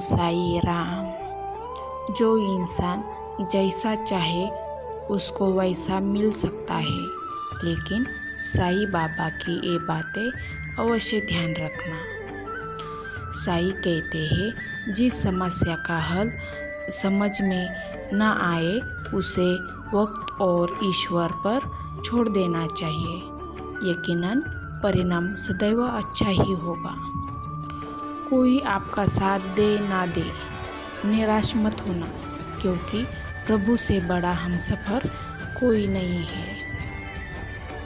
साई राम। जो इंसान जैसा चाहे उसको वैसा मिल सकता है, लेकिन साईं बाबा की ये बातें अवश्य ध्यान रखना। साईं कहते हैं जिस समस्या का हल समझ में न आए उसे वक्त और ईश्वर पर छोड़ देना चाहिए। यकीनन परिणाम सदैव अच्छा ही होगा। कोई आपका साथ दे ना दे, निराश मत होना, क्योंकि प्रभु से बड़ा हमसफर कोई नहीं है।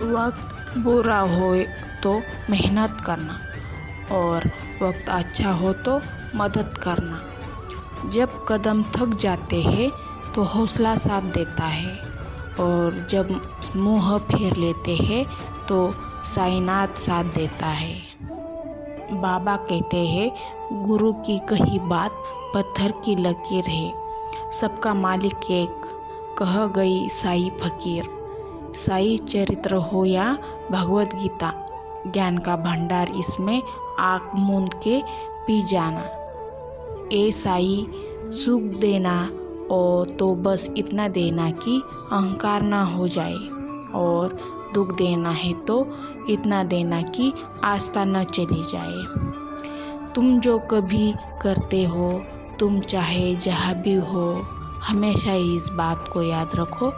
वक्त बुरा हो तो मेहनत करना और वक्त अच्छा हो तो मदद करना। जब कदम थक जाते हैं तो हौसला साथ देता है, और जब मुँह फेर लेते हैं तो साईनाथ साथ देता है। बाबा कहते हैं गुरु की कही बात पत्थर की लकीर है, सबका मालिक एक, कह गई साई फकीर। साई चरित्र हो या भगवत गीता, ज्ञान का भंडार इसमें आँख मूंद के पी जाना। ए साई सुख देना और तो बस इतना देना कि अहंकार ना हो जाए, और दुख देना है तो इतना देना कि आस्था न चली जाए। तुम जो कभी करते हो, तुम चाहे जहाँ भी हो, हमेशा इस बात को याद रखो।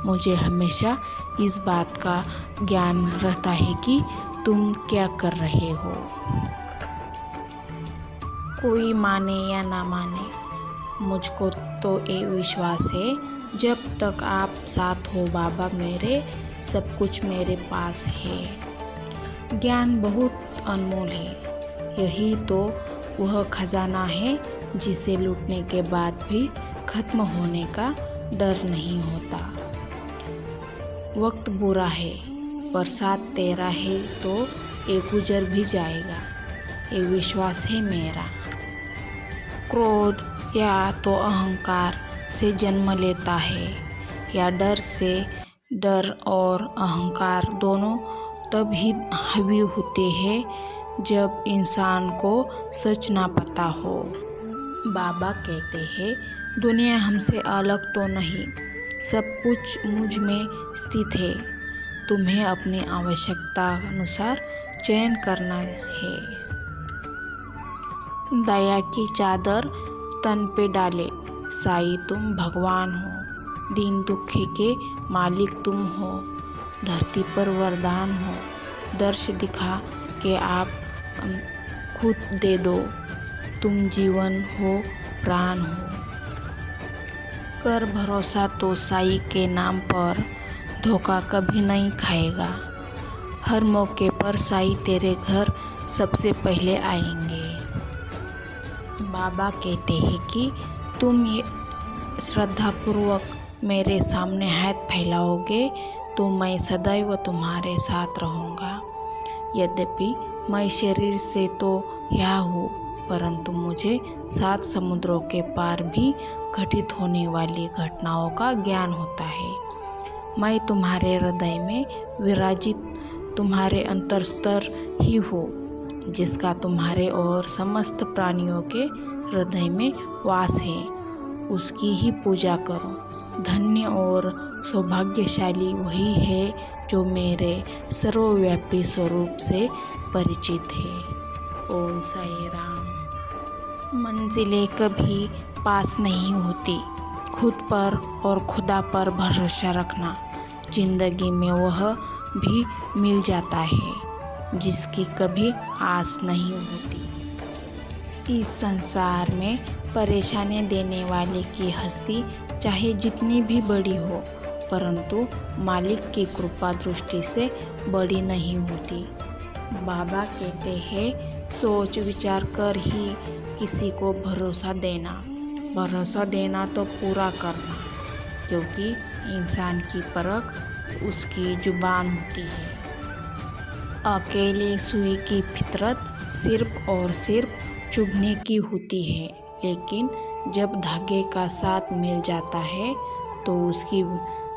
मुझे हमेशा इस बात का ज्ञान रहता है कि तुम क्या कर रहे हो। कोई माने या ना माने, मुझको तो ये विश्वास है जब तक आप साथ हो बाबा मेरे, सब कुछ मेरे पास है। ज्ञान बहुत अनमोल है, यही तो वह खजाना है जिसे लूटने के बाद भी खत्म होने का डर नहीं होता। वक्त बुरा है पर साथ तेरा है तो ये गुजर भी जाएगा, ये विश्वास है मेरा। क्रोध या तो अहंकार से जन्म लेता है, या डर से। डर और अहंकार दोनों तब ही हावी होते हैं जब इंसान को सच ना पता हो। बाबा कहते हैं दुनिया हमसे अलग तो नहीं, सब कुछ मुझ में स्थित है, तुम्हें अपनी आवश्यकता अनुसार चयन करना है। दया की चादर तन पे डाले, साईं तुम भगवान हो, दीन दुखी के मालिक तुम हो, धरती पर वरदान हो, दर्श दिखा के आप खुद दे दो, तुम जीवन हो प्राण हो। कर भरोसा तो साईं के नाम पर, धोखा कभी नहीं खाएगा। हर मौके पर साईं तेरे घर सबसे पहले आएंगे। बाबा कहते हैं कि तुम श्रद्धापूर्वक मेरे सामने हाथ फैलाओगे तो मैं सदैव तुम्हारे साथ रहूँगा। यद्यपि मैं शरीर से तो यहाँ हूँ, परंतु मुझे 7 समुद्रों के पार भी घटित होने वाली घटनाओं का ज्ञान होता है। मैं तुम्हारे हृदय में विराजित तुम्हारे अंतरस्तर ही हूँ, जिसका तुम्हारे और समस्त प्राणियों के हृदय में वास है, उसकी ही पूजा करो। धन्य और सौभाग्यशाली वही है जो मेरे सर्वव्यापी स्वरूप से परिचित है। ओम साई राम। मंजिलें कभी पास नहीं होती, खुद पर और खुदा पर भरोसा रखना। जिंदगी में वह भी मिल जाता है जिसकी कभी आस नहीं होती। इस संसार में परेशानी देने वाले की हस्ती चाहे जितनी भी बड़ी हो, परंतु मालिक की कृपा दृष्टि से बड़ी नहीं होती। बाबा कहते हैं सोच विचार कर ही किसी को भरोसा देना तो पूरा करना, क्योंकि इंसान की परख उसकी जुबान होती है। अकेले सुई की फितरत सिर्फ और सिर्फ चुभने की होती है, लेकिन जब धागे का साथ मिल जाता है तो उसकी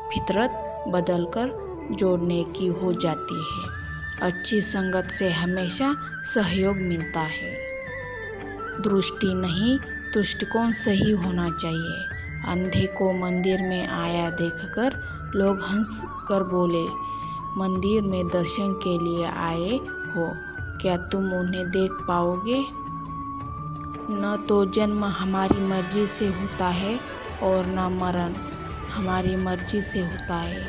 फितरत बदलकर जोड़ने की हो जाती है। अच्छी संगत से हमेशा सहयोग मिलता है। दृष्टि नहीं दृष्टिकोण सही होना चाहिए। अंधे को मंदिर में आया देखकर लोग हंस कर बोले, मंदिर में दर्शन के लिए आए हो, क्या तुम उन्हें देख पाओगे? न तो जन्म हमारी मर्जी से होता है और न मरण हमारी मर्जी से होता है,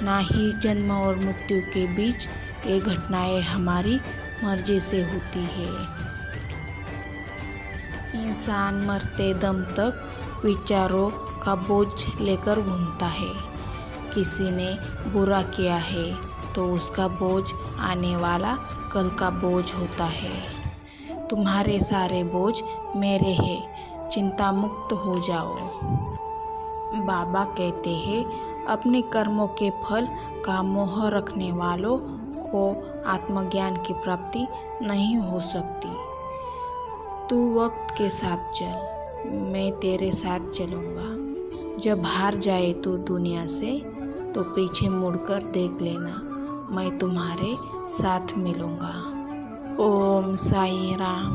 ना ही जन्म और मृत्यु के बीच ये घटनाएं हमारी मर्जी से होती है। इंसान मरते दम तक विचारों का बोझ लेकर घूमता है। किसी ने बुरा किया है तो उसका बोझ आने वाला कल का बोझ होता है। तुम्हारे सारे बोझ मेरे हैं, चिंता मुक्त हो जाओ। बाबा कहते हैं, अपने कर्मों के फल का मोह रखने वालों को आत्मज्ञान की प्राप्ति नहीं हो सकती। तू वक्त के साथ चल, मैं तेरे साथ चलूँगा। जब हार जाए तू दुनिया से तो पीछे मुड़कर देख लेना, मैं तुम्हारे साथ मिलूँगा। ओम साई राम।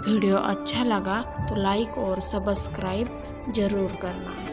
वीडियो अच्छा लगा तो लाइक और सब्सक्राइब ज़रूर करना।